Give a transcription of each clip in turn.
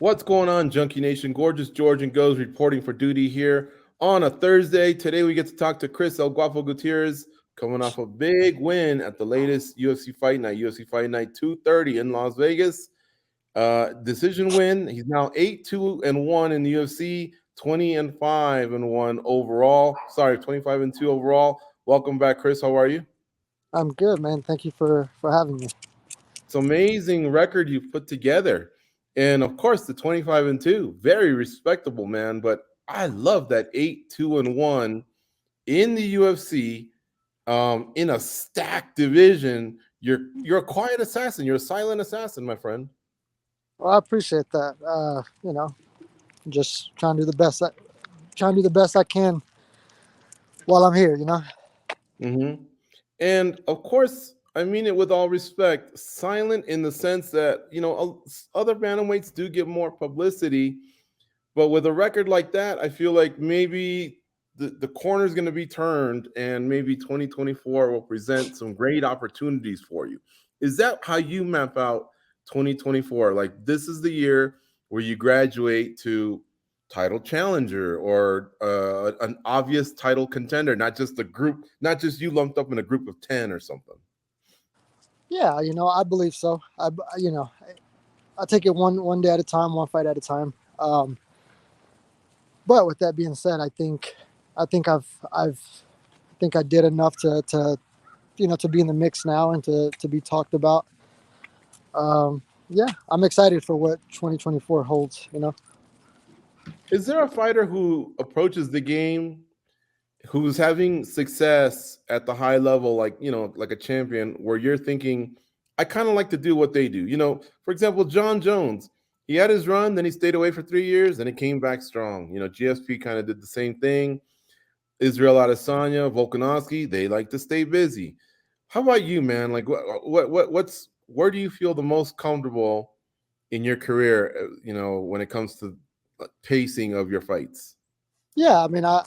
What's going on, Junkie Nation? Gorgeous George and Goes reporting for duty here on a Thursday. Today we get to talk to Chris El Guapo Gutierrez, coming off a big win at the latest UFC Fight Night, UFC Fight Night 230 in Las Vegas. Decision win. He's now 8-2-1 in the UFC, 20-5-1 overall. Sorry, 25-2 overall. Welcome back, Chris. How are you? I'm good, man. Thank you for having me. It's an amazing record you've put together. And of course, the 25-2, very respectable, man. But I love that 8-2-1 in the UFC, in a stacked division. You're a quiet assassin. You're a silent assassin, my friend. Well, I appreciate that. Just trying to do the best I can while I'm here. Mm-hmm. And of course, I mean it with all respect, silent in the sense that, other bantamweights do get more publicity, but with a record like that, I feel like maybe the corner is going to be turned and maybe 2024 will present some great opportunities for you. Is that how you map out 2024? Like, this is the year where you graduate to title challenger or an obvious title contender, not just a group, not just you lumped up in a group of 10 or something. Yeah, I believe so. I take it one day at a time, one fight at a time. But with that being said, I think I did enough to be in the mix now and to be talked about. Yeah, I'm excited for what 2024 holds. Is there a fighter who approaches the game who's having success at the high level, like a champion, where you're thinking, I kind of like to do what they do? For example, John Jones, he had his run, then he stayed away for 3 years, then he came back strong. GSP kind of did the same thing. Israel Adesanya, Volkanovski, they like to stay busy. How about you, man? Like, where do you feel the most comfortable in your career, when it comes to pacing of your fights? Yeah, I mean, I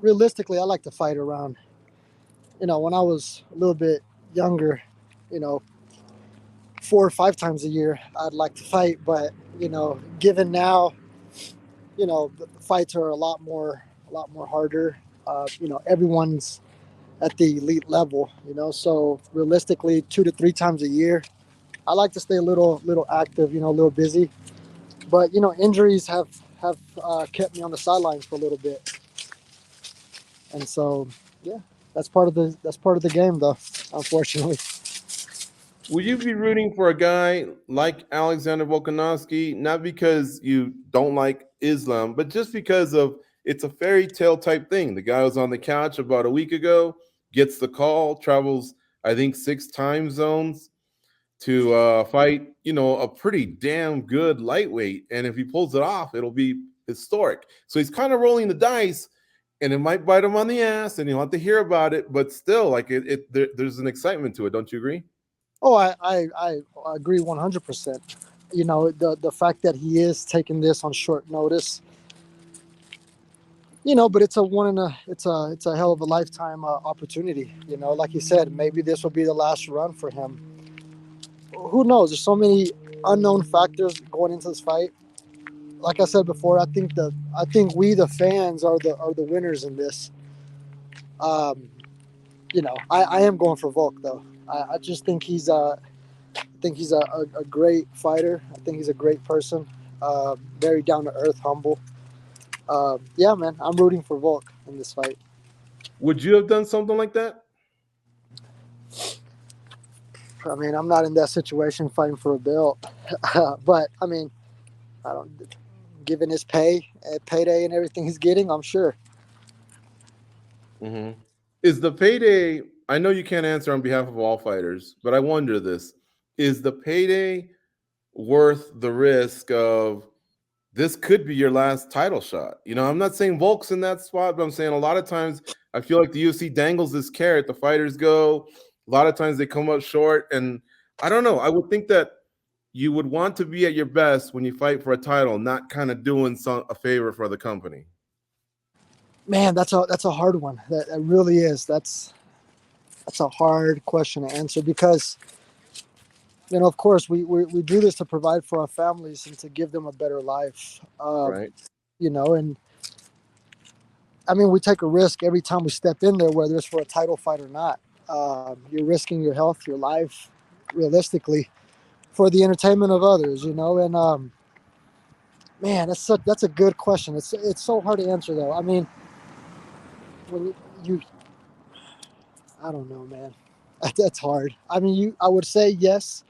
realistically, I like to fight around. When I was a little bit younger, 4 or 5 times a year, I'd like to fight. But given now, the fights are a lot more harder. Everyone's at the elite level. So realistically, 2 to 3 times a year, I like to stay a little active. A little busy. But injuries have kept me on the sidelines for a little bit. And so, yeah, that's part of the game, though, unfortunately. Would you be rooting for a guy like Alexander Volkanovski, not because you don't like Islam, but just because of it's a fairy tale type thing? The guy was on the couch about a week ago, gets the call, travels, I think, 6 time zones to fight, a pretty damn good lightweight. And if he pulls it off, it'll be historic. So he's kind of rolling the dice, and it might bite him on the ass, and you'll have to hear about it. But still, like there's an excitement to it. Don't you agree? Oh, I agree 100%. The fact that he is taking this on short notice, but it's a hell of a lifetime opportunity. Like you said, maybe this will be the last run for him. Who knows? There's so many unknown factors going into this fight. Like I said before, I think we, the fans, are the winners in this. I am going for Volk, though. I just think he's a great fighter. I think he's a great person. Very down to earth, humble. Yeah, man, I'm rooting for Volk in this fight. Would you have done something like that? I mean, I'm not in that situation fighting for a belt, but I mean, I don't. Given his payday, and everything he's getting, I'm sure. Mm-hmm. Is the payday? I know you can't answer on behalf of all fighters, but I wonder this: is the payday worth the risk of this could be your last title shot? I'm not saying Volk's in that spot, but I'm saying a lot of times I feel like the UFC dangles this carrot. The fighters go. A lot of times they come up short, and I don't know. I would think that you would want to be at your best when you fight for a title, not kind of doing a favor for the company. Man, that's a hard one. That really is. That's a hard question to answer because Of course, we do this to provide for our families and to give them a better life. Right. And I mean, we take a risk every time we step in there, whether it's for a title fight or not. You're risking your health, your life, realistically, for the entertainment of others. And man, that's a good question. It's so hard to answer though. I mean, when you I don't know, man. That's hard. I mean, I would say yes.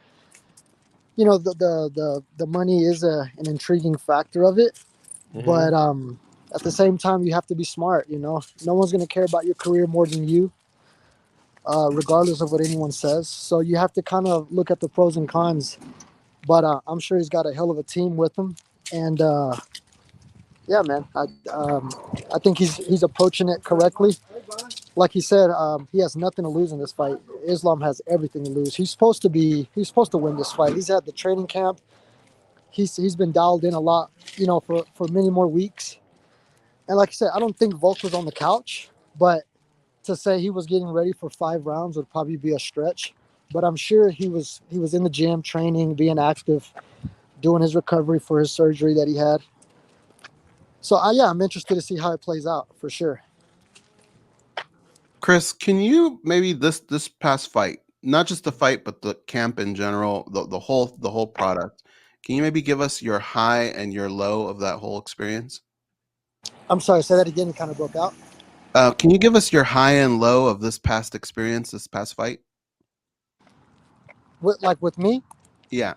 The money is an intriguing factor of it, but Hmm. at the same time, you have to be smart. No one's gonna care about your career more than you, regardless of what anyone says. So you have to kind of look at the pros and cons. But I'm sure he's got a hell of a team with him, and yeah, man, I think he's approaching it correctly. Like he said, he has nothing to lose in this fight. Islam has everything to lose. He's supposed to win this fight. He's at the training camp. He's been dialed in a lot, for many more weeks. And like I said, I don't think Volk was on the couch, but to say he was getting ready for 5 rounds would probably be a stretch. But I'm sure he was in the gym training, being active, doing his recovery for his surgery that he had. So yeah, I'm interested to see how it plays out for sure. Chris, can you maybe this past fight, not just the fight, but the camp in general, the whole product, can you maybe give us your high and your low of that whole experience? I'm sorry, say that again. You kind of broke out. Can you give us your high and low of this past experience, this past fight? With me, Yeah.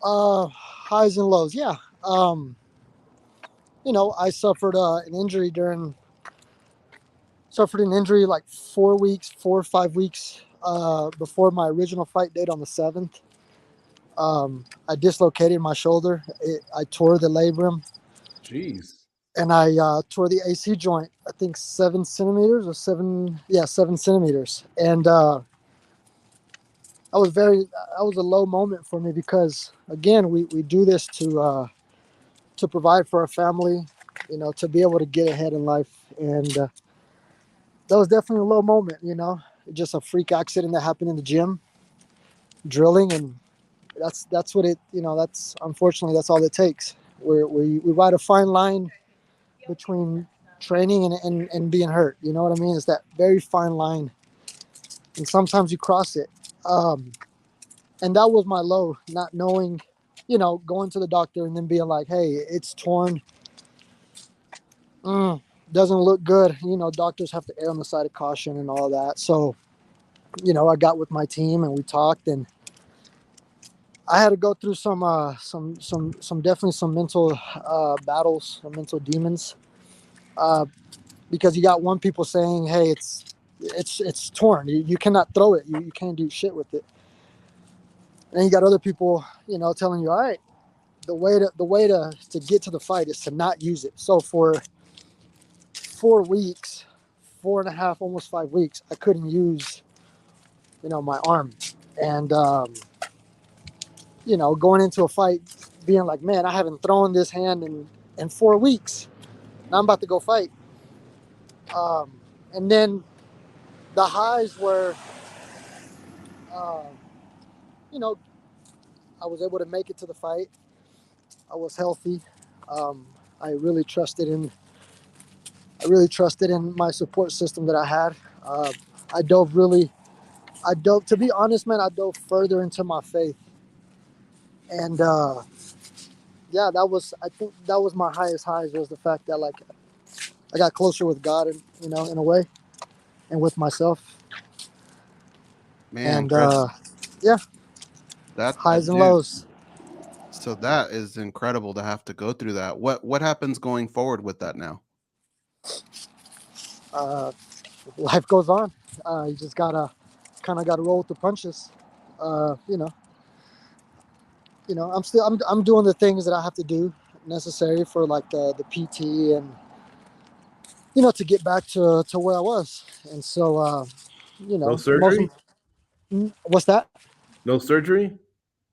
highs and lows. Yeah. I suffered an injury like 4 weeks, 4 or 5 weeks before my original fight date on the 7th. I dislocated my shoulder. I tore the labrum, Jeez. and I tore the AC joint. I think 7 centimeters or 7 centimeters. And that was a low moment for me because again, we do this to provide for our family, to be able to get ahead in life. And that was definitely a low moment, just a freak accident that happened in the gym drilling. And that's what that's unfortunately, that's all it takes. We ride a fine line between training and being hurt. You know what I mean? It's that very fine line. And sometimes you cross it. And that was my low, not knowing, going to the doctor and then being like, hey, it's torn. Doesn't look good. Doctors have to err on the side of caution and all that. So, I got with my team and we talked, and I had to go through some definitely some mental battles, some mental demons, uh, because you got one people saying, hey, it's torn. You cannot throw it. You can't do shit with it. And then you got other people, telling you, all right, the way to get to the fight is to not use it. So for 4 weeks, 4.5, almost 5 weeks, I couldn't use, my arm. And, going into a fight, being like, man, I haven't thrown this hand in 4 weeks. Now I'm about to go fight. And then the highs were, uh, you know, I was able to make it to the fight. I was healthy. Um, I really trusted in I really trusted in my support system that I had. Uh, I dove really, to be honest, man, I dove further into my faith. And yeah, I think that was my highest highs, was the fact that like I got closer with God, and in a way, and with myself. Man, And Chris, yeah, that highs and dude, lows. so that is incredible to have to go through that. What happens going forward with that now? Uh, Life goes on. You just gotta kind of gotta roll with the punches. Uh, you know, I'm doing the things that I have to do necessary for like the PT, and to get back to where I was. And so No most. surgery? What's that? No surgery?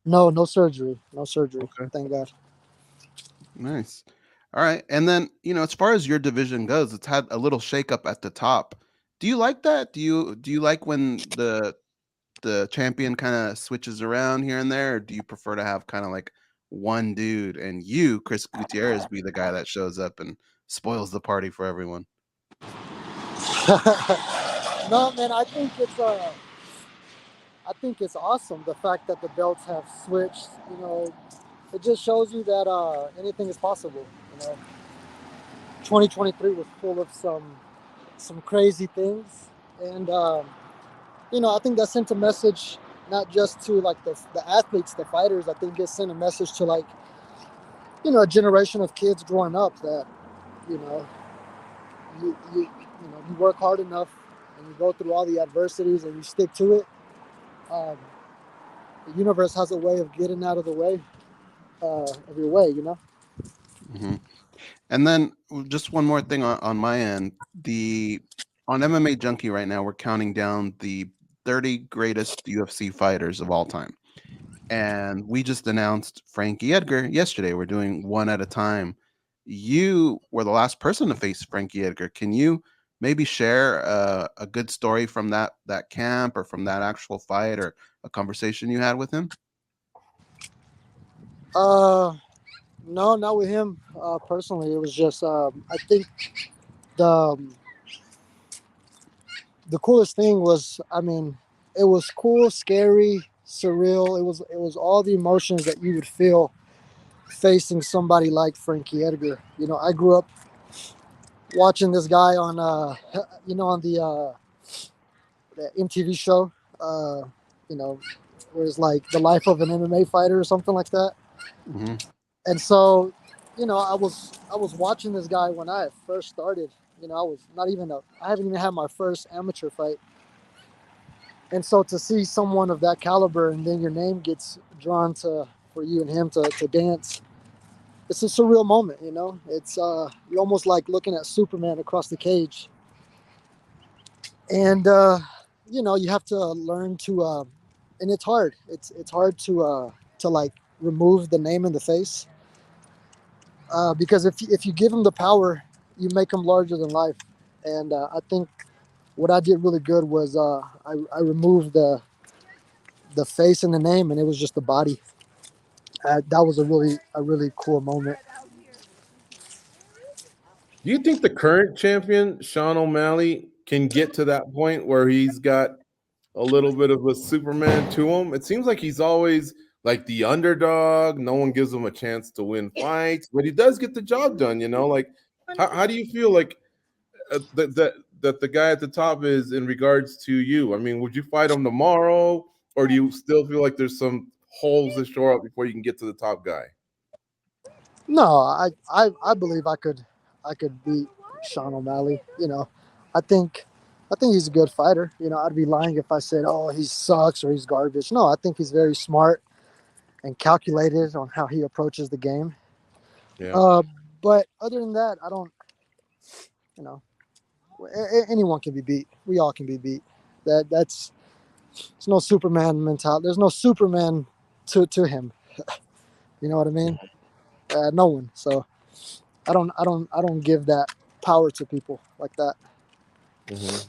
No, no surgery. No surgery. Okay. Thank God. Nice. All right. And then, as far as your division goes, it's had a little shakeup at the top. Do you like that? Do you like when the champion kind of switches around here and there, or do you prefer to have kind of like one dude and you, Chris Gutierrez, be the guy that shows up and spoils the party for everyone? No, man, I think it's awesome the fact that the belts have switched. It just shows you that anything is possible. 2023 was full of some crazy things, and I think that sent a message not just to like the athletes, the fighters. I think it sent a message to like a generation of kids growing up that you work hard enough and you go through all the adversities and you stick to it. The universe has a way of getting out of the way of your way. Mm-hmm. And then just one more thing on my end. On MMA Junkie right now, we're counting down the 30 greatest UFC fighters of all time. And we just announced Frankie Edgar yesterday. We're doing one at a time. You were the last person to face Frankie Edgar. Can you maybe share a good story from that camp or from that actual fight or a conversation you had with him? No, not with him personally. It was just I think the coolest thing was, it was cool, scary, surreal. It was all the emotions that you would feel facing somebody like Frankie Edgar. I grew up watching this guy on on the MTV show, where it's like the life of an MMA fighter or something like that. Mm-hmm. And so, I was watching this guy when I first started. I haven't even had my first amateur fight. And so to see someone of that caliber and then your name gets drawn for you and him to dance, it's a surreal moment, It's you're almost like looking at Superman across the cage. And you have to learn to and it's hard. It's hard to like remove the name and the face. Because if you give them the power, you make them larger than life. And I think what I did really good was I removed the face and the name, and it was just the body. That was a really cool moment. Do you think the current champion, Sean O'Malley, can get to that point where he's got a little bit of a Superman to him? It seems like he's always like the underdog. No one gives him a chance to win fights, but he does get the job done. Like, how do you feel like that the guy at the top is in regards to you? I mean, would you fight him tomorrow, or do you still feel like there's some holes to shore up before you can get to the top guy? No, I believe I could beat Sean O'Malley. I think he's a good fighter. I'd be lying if I said, oh, he sucks or he's garbage. No, I think he's very smart and calculated on how he approaches the game. Yeah. But other than that, I don't. Anyone can be beat. We all can be beat. It's no Superman mentality. There's no Superman to him. You know what I mean? No one. So I don't give that power to people like that. Mm-hmm.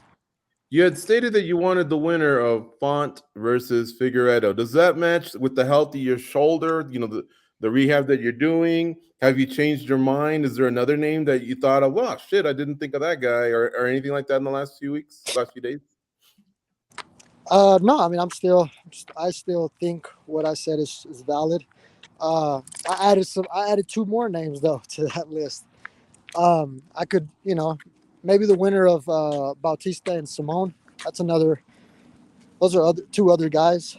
You had stated that you wanted the winner of Font versus Figueredo. Does that match with the health of your shoulder? The rehab that you're doing. Have you changed your mind? Is there another name that you thought of? Well, shit, I didn't think of that guy, or anything like that in the last few days? No, I still think what I said is valid. I added two more names though to that list. I could, maybe the winner of Bautista and Simone. That's another. Those are two other guys.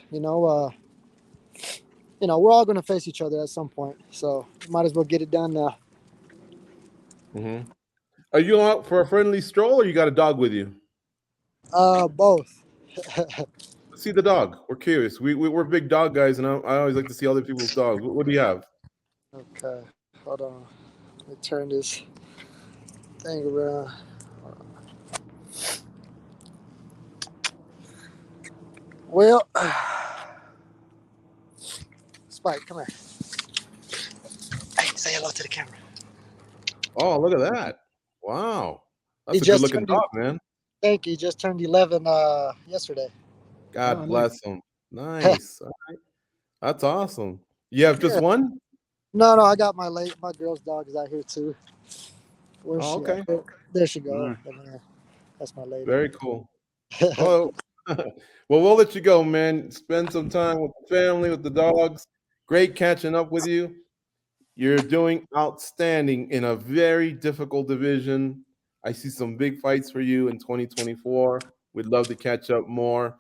We're all going to face each other at some point, so might as well get it done now. Mm-hmm. Are you out for a friendly stroll, or you got a dog with you? Both. Let's see the dog. We're curious. We're big dog guys, and I always like to see other people's dogs. What do you have? Okay, hold on. Let me turn this thing around. Well, Spike, come here. Hey, say hello to the camera. Oh, look at that! Wow, that's He a good-looking dog, man. Thank you. He just turned 11 yesterday. God Oh, bless him. Nice. All right. That's awesome. You have just yeah. one? No, I got my girl's dog is out here too. Where's Oh, she at? okay. There she goes. Nice. That's my lady. Very cool. Oh, well, we'll let you go, man. Spend some time with the family, with the dogs. Great catching up with you. You're doing outstanding in a very difficult division. I see some big fights for you in 2024. We'd love to catch up more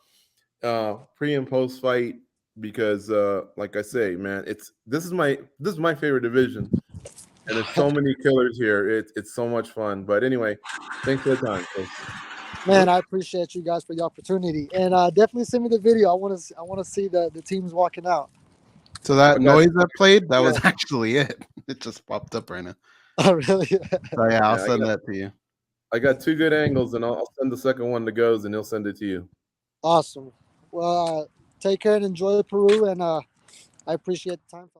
pre and post fight because, like I say, man, this is my favorite division, and there's so many killers here. It's so much fun. But anyway, thanks for the time, Chris. Man, I appreciate you guys for the opportunity, and definitely send me the video. I want to see the teams walking out. So that I got noise I played, that was Yeah. actually it. It just popped up right now. Oh, really? So yeah, I'll yeah, send that to you. I got two good angles, and I'll send the second one to Goes, and he'll send it to you. Awesome. Well, take care and enjoy Peru, and I appreciate the time.